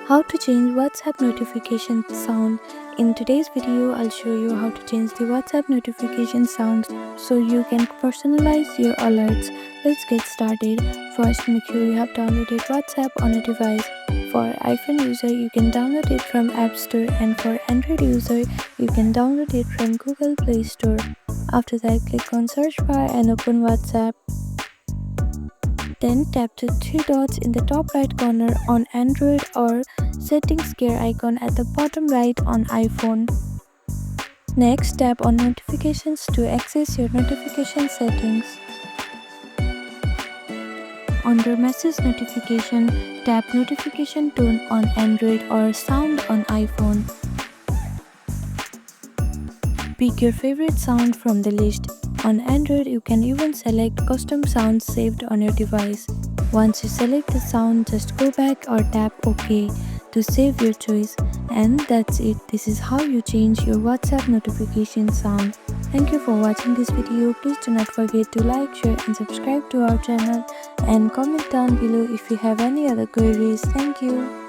How to change WhatsApp notification sound. In today's video, I'll show you how to change the WhatsApp notification sound so you can personalize your alerts. Let's get started. First, make sure you have downloaded WhatsApp on a device. For iPhone user, you can download it from App Store, and for Android user, you can download it from Google Play Store. After that, click on search bar and open WhatsApp. Then tap the three dots in the top right corner on Android or settings gear icon at the bottom right on iPhone. Next, tap on notifications to access your notification settings. Under message notification, tap notification tone on Android or sound on iPhone. Pick your favorite sound from the list. On Android, you can even select custom sounds saved on your device. Once you select the sound, just go back or tap OK to save your choice. And that's it. This is how you change your WhatsApp notification sound. Thank you for watching this video. Please do not forget to like, share and subscribe to our channel, and comment down below if you have any other queries. Thank you.